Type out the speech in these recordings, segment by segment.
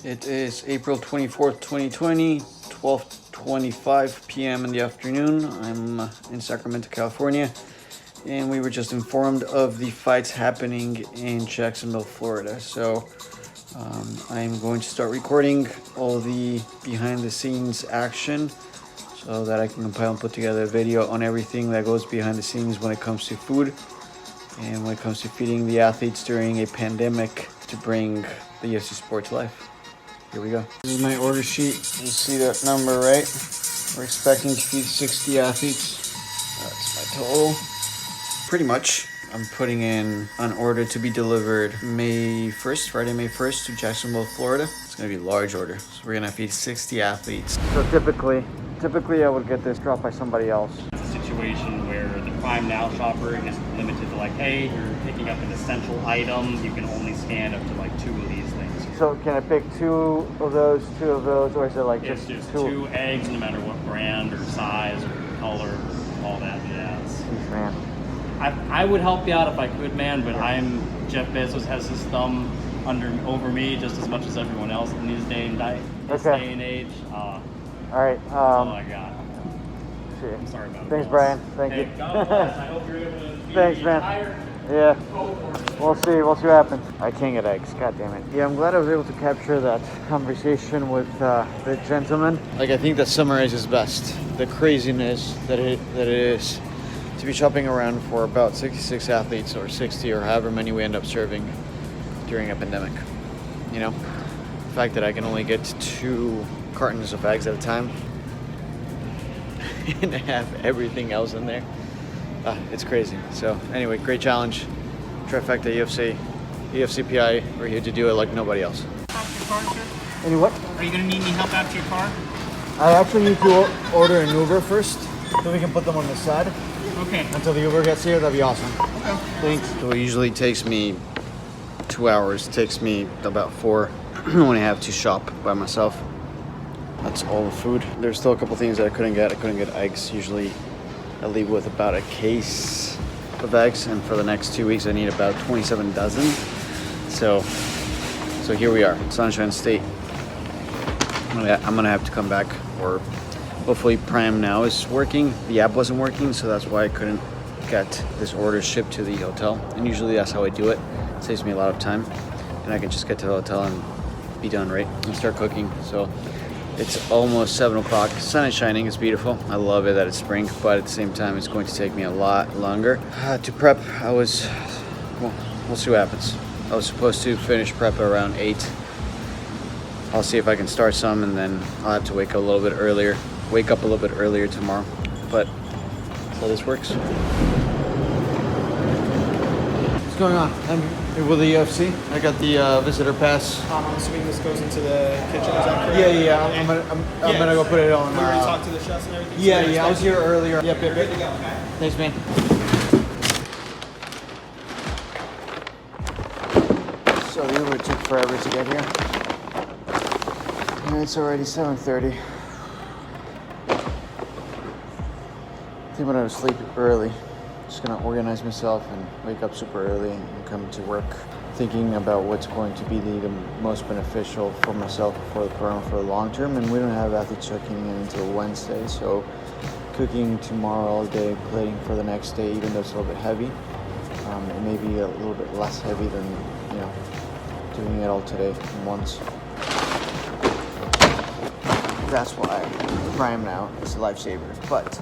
It is April 24th, 2020, 12:25 p.m. in the afternoon. I'm in Sacramento, California, and we were just informed of the fights happening in Jacksonville, Florida. So I'm going to start recording all the behind-the-scenes action so that I can compile and put together a video on everything that goes behind the scenes when it comes to food and when it comes to feeding the athletes during a pandemic to bring the UFC sport to life. Here we go. This is my order sheet. You see that number, right? We're expecting to feed 60 athletes. That's my total. Pretty much, I'm putting in an order to be delivered May 1st, Friday, May 1st to Jacksonville, Florida. It's gonna be a large order. So we're gonna feed 60 athletes. So typically I would get this dropped by somebody else. It's a situation where the Prime Now shopper is limited to like, hey, you're picking up an essential item. You can only scan up to like 2 of these things. So can I pick two of those, or is it like It's just two eggs, no matter what brand or size or color, all that jazz. Jeez, man. I would help you out if I could, man, but Jeff Bezos has his thumb over me just as much as everyone else in this day and age. All right. Oh my God. Shit. I'm sorry about it. Thanks, Brian. Thank you. God bless. I hope you're able to feed Thanks, the man. entire Yeah. cohort. We'll see what happens. I can't get eggs, god damn it. Yeah, I'm glad I was able to capture that conversation with the gentleman. Like, I think that summarizes best the craziness that it is to be shopping around for about 66 athletes or 60 or however many we end up serving during a pandemic. You know, the fact that I can only get 2 cartons of eggs at a time and have everything else in there. It's crazy. So anyway, great challenge. Trifecta UFC PI. We're here to do it like nobody else. Any what? Are you going to need any help out to your car? I actually need to order an Uber first, so we can put them on the side. Okay. Until the Uber gets here, that'd be awesome. Okay. Thanks. So it usually takes me 2 hours. It takes me about 4 when I have to shop by myself. That's all the food. There's still a couple things that I couldn't get. I couldn't get eggs. Usually I leave with about a case of eggs, and for the next 2 weeks I need about 27 dozen. So here we are, Sunshine State. I'm gonna have to come back, or hopefully Prime Now is working. The app wasn't working, so that's why I couldn't get this order shipped to the hotel. And usually that's how I do it. It saves me a lot of time, and I can just get to the hotel and be done, right? And start cooking. So it's almost 7 o'clock. Sun is shining. It's beautiful. I love it that it's spring, but at the same time, it's going to take me a lot longer to prep. We'll see what happens. I was supposed to finish prep around 8. I'll see if I can start some, and then I'll have to wake up a little bit earlier tomorrow. But so this works. What's going on? I'm here with the UFC. I got the visitor pass. I'm assuming this goes into the kitchen. Is that correct? Yeah. I'm gonna go put it on. We already talked to the chefs and everything. Yeah. I was here earlier. Yep. Good to go. Okay. Thanks, man. So the Uber took forever to get here, and it's already 7:30. I think I'm gonna sleep early. Just gonna organize myself and wake up super early and come to work, thinking about what's going to be the most beneficial for myself for the program for the long term. And we don't have athletes checking in until Wednesday, so cooking tomorrow all day, plating for the next day, even though it's a little bit heavy, it may be a little bit less heavy than doing it all today once. That's why Prime Now is a lifesaver, but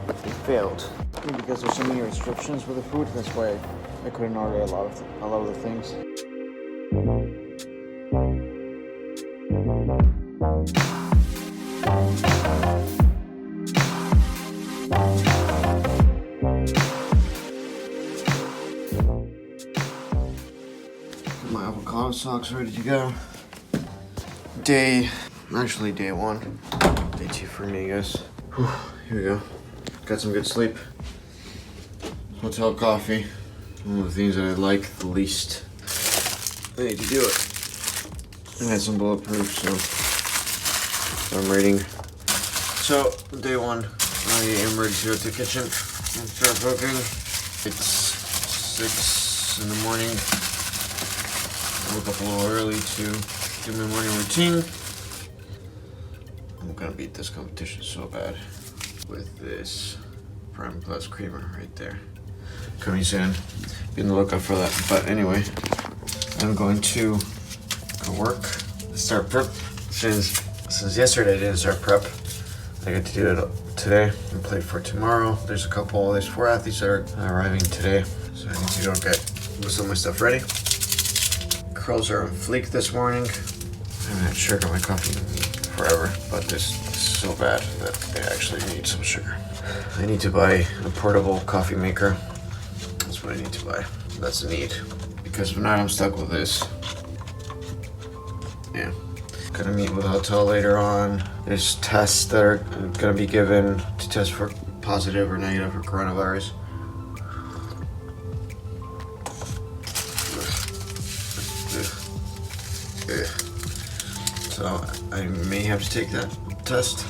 it failed because there's so many restrictions with the food. That's why I couldn't order a lot of the things. My avocado socks ready to go. Day 1. Day 2 for me, guys. Whew, here we go. Got some good sleep. Hotel coffee. One of the things that I like the least. I need to do it. I had some bulletproof, so I'm reading. So, day 1. I am ready to go to the kitchen and start cooking. It's 6 in the morning. I woke up a little early to do my morning routine. I'm gonna beat this competition so bad with this Prime Plus creamer right there. Coming soon. Be on the lookout for that. But anyway, I'm going to go work, start prep. Since yesterday I didn't start prep, I get to do it today and play for tomorrow. There's 4 athletes that are arriving today, so I need to go get some of my stuff ready. Curls are on fleek this morning. I haven't had sugar in my coffee in forever, but this is so bad that they actually need some sugar. I need to buy a portable coffee maker. That's what I need to buy. That's a need, because if not, I'm stuck with this. Yeah. Gonna meet with the hotel later on. There's tests that are gonna be given to test for positive or negative for coronavirus. So I may have to take that test.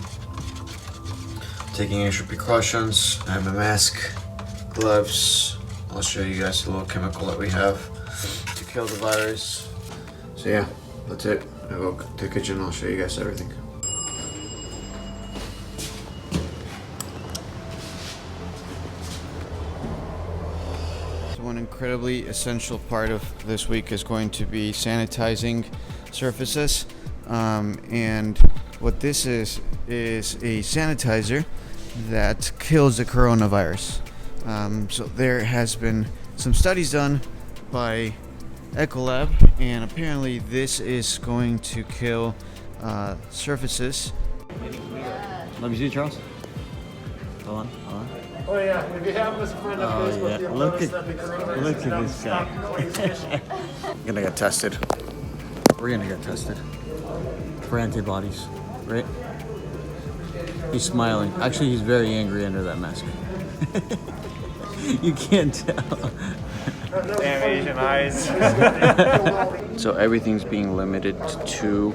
Taking extra precautions. I have a mask, gloves. I'll show you guys the little chemical that we have to kill the virus. So yeah, that's it. I'll go to the kitchen and I'll show you guys everything. So one incredibly essential part of this week is going to be sanitizing surfaces. And what this is a sanitizer that kills the coronavirus. So there has been some studies done by Ecolab, and apparently this is going to kill surfaces. Let me see, Charles. Hold on. Oh yeah, if you have him as a friend on Facebook, you'll notice that the coronavirus look is at now this guy. stopping his fishing. I'm gonna get tested. We're gonna get tested for antibodies, right? He's smiling. Actually, he's very angry under that mask. You can't tell. Damn Asian eyes. So everything's being limited to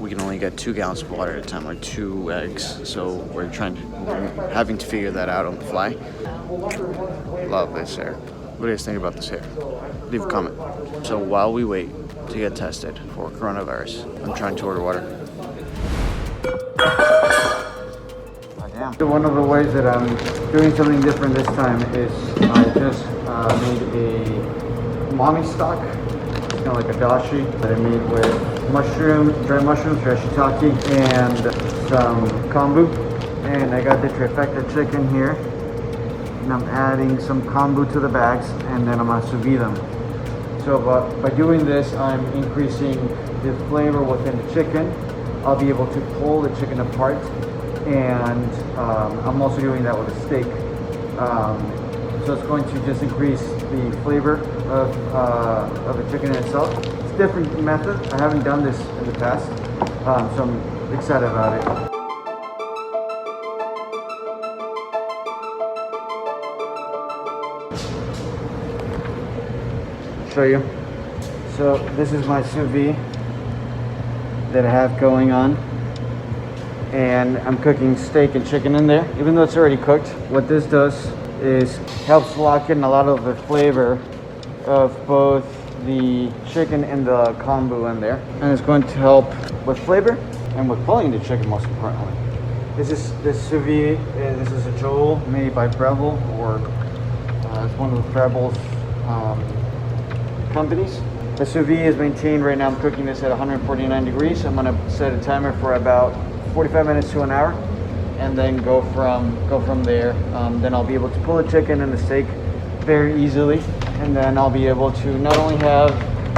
we can only get 2 gallons of water at a time, or 2 eggs. So we're having to figure that out on the fly. Love this hair. What do you guys think about this hair? Leave a comment. So while we wait to get tested for coronavirus, I'm trying to order water. So one of the ways that I'm doing something different this time is I just made a umami stock. It's kind of like a dashi that I made with dried mushrooms, fresh shiitake, and some kombu. And I got the Trifecta chicken here. And I'm adding some kombu to the bags, and then I'm gonna sous vide them. So by doing this, I'm increasing the flavor within the chicken. I'll be able to pull the chicken apart, and I'm also doing that with a steak. So it's going to just increase the flavor of the chicken itself. It's a different method. I haven't done this in the past, so I'm excited about it. Show you. So this is my sous vide that I have going on, and I'm cooking steak and chicken in there, even though it's already cooked. What this does is helps lock in a lot of the flavor of both the chicken and the kombu in there, and it's going to help with flavor and with pulling the chicken, most importantly. This sous vide. This is a Joel made by Breville, or it's one of the Breville's companies. The sous vide is maintained right now. I'm cooking this at 149 degrees. I'm gonna set a timer for about 45 minutes to an hour, and then go from there. Then I'll be able to pull the chicken and the steak very easily, and then I'll be able to not only have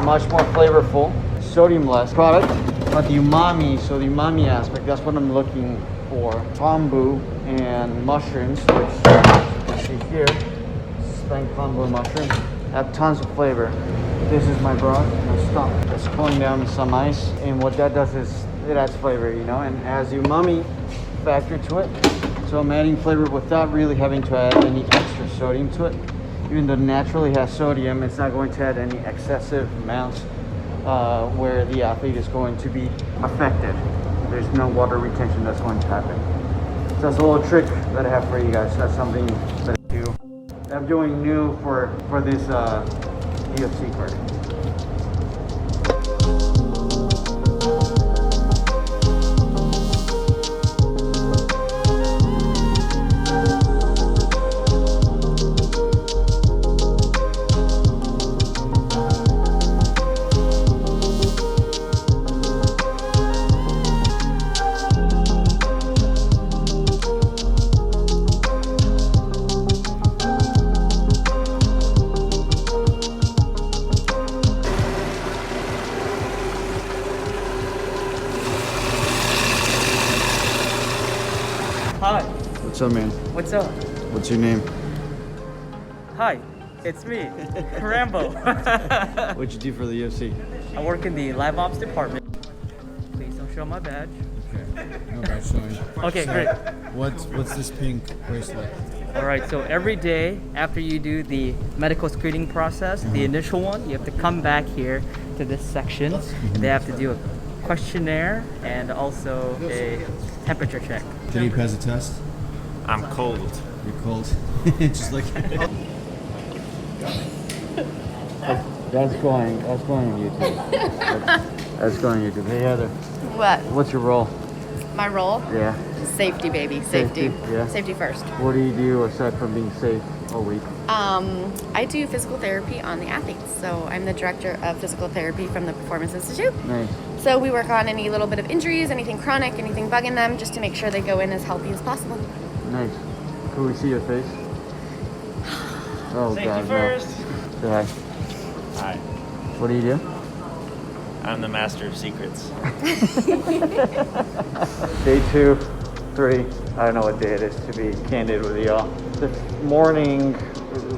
much more flavorful, sodium-less product, but the umami. So the umami aspect, that's what I'm looking for. Kombu and mushrooms, which you see here, spent kombu mushroom, have tons of flavor. This is my broth, my stock. It's cooling down with some ice, and what that does is it adds flavor, and adds umami factor to it. So I'm adding flavor without really having to add any extra sodium to it. Even though it naturally has sodium, it's not going to add any excessive amounts where the athlete is going to be affected. There's no water retention that's going to happen. So that's a little trick that I have for you guys. That's something that I'm doing new for this UFC card. What's up, man? What's up? What's your name? Hi, it's me, Rambo. What'd you do for the UFC? I work in the live ops department. Please don't show my badge. Okay. No badge showing. Okay, great. What's this pink bracelet? All right, so every day after you do the medical screening process, the initial one, you have to come back here to this section. They have to do a questionnaire and also a temperature check. Did you pass a test? I'm cold. You're cold. Just like. That's going on YouTube. That's going on YouTube. Hey Heather, What? what's your role? My role? Yeah. Safety, baby. Safety. Yeah. Safety first. What do you do aside from being safe all week? I do physical therapy on the athletes. So I'm the director of physical therapy from the Performance Institute. Nice. So we work on any little bit of injuries, anything chronic, anything bugging them, just to make sure they go in as healthy as possible. Nice. Can we see your face? Oh Safety God, first. no. Say hi. Hi. What do you do? I'm the master of secrets. Day 2, 3. I don't know what day it is, to be candid with y'all. The morning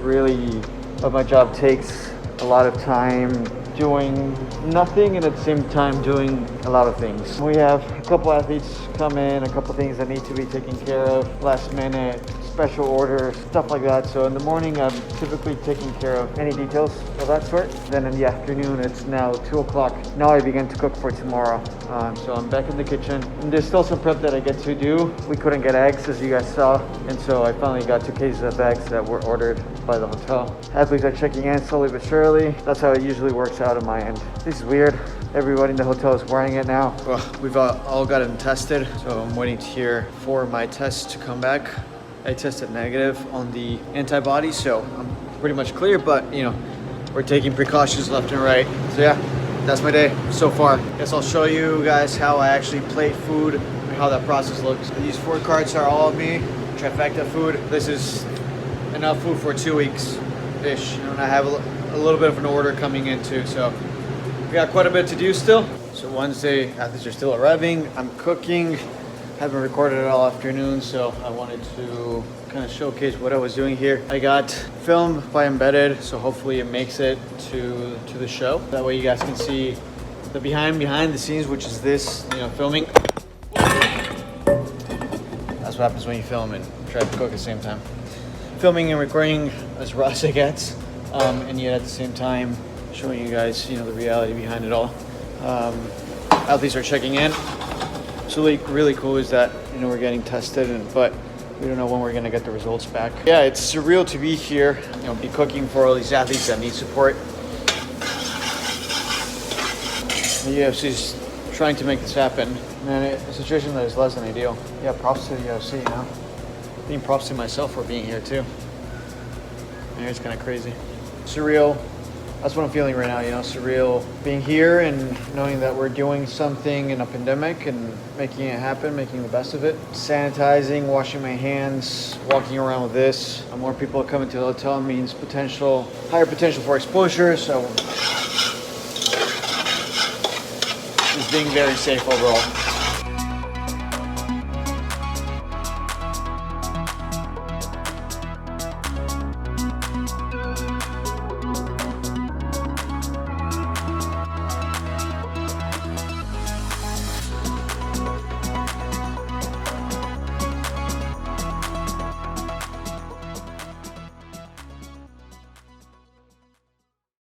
really of my job takes a lot of time doing nothing and at the same time doing a lot of things. We have a couple athletes come in, a couple things that need to be taken care of, last minute, special orders, stuff like that. So in the morning, I'm typically taking care of any details of that sort. Then in the afternoon, it's now 2 o'clock. Now I begin to cook for tomorrow. So I'm back in the kitchen. And there's still some prep that I get to do. We couldn't get eggs, as you guys saw. And so I finally got 2 cases of eggs that were ordered by the hotel. Athletes are checking in slowly but surely. That's how it usually works out on my end. This is weird. Everybody in the hotel is wearing it now. Well, we've all gotten tested. So I'm waiting to hear for my test to come back. I tested negative on the antibodies, so I'm pretty much clear, but you know, we're taking precautions left and right. So yeah, that's my day so far. Guess I'll show you guys how I actually plate food and how that process looks. These 4 carts are all of me, Trifecta food. This is enough food for 2 weeks-ish. And I have a little bit of an order coming in too, so we got quite a bit to do still. So Wednesday, athletes are still arriving. I'm cooking. Haven't recorded it all afternoon, so I wanted to kind of showcase what I was doing here. I got film by Embedded, so hopefully it makes it to the show. That way you guys can see the behind the scenes, which is this, you know, filming. That's what happens when you film and try to cook at the same time. Filming and recording as raw as it gets, and yet at the same time showing you guys, you know, the reality behind it all. Athletes are checking in. So really cool is that, you know, we're getting tested, but we don't know when we're gonna get the results back. Yeah, it's surreal to be here, you know, be cooking for all these athletes that need support. The UFC's trying to make this happen, and a situation that is less than ideal. Yeah, props to the UFC, you know. Being props to myself for being here too. And it's kind of crazy. Surreal. That's what I'm feeling right now, you know, surreal. Being here and knowing that we're doing something in a pandemic and making it happen, making the best of it. Sanitizing, washing my hands, walking around with this. More people coming to the hotel means higher potential for exposure, so just being very safe overall.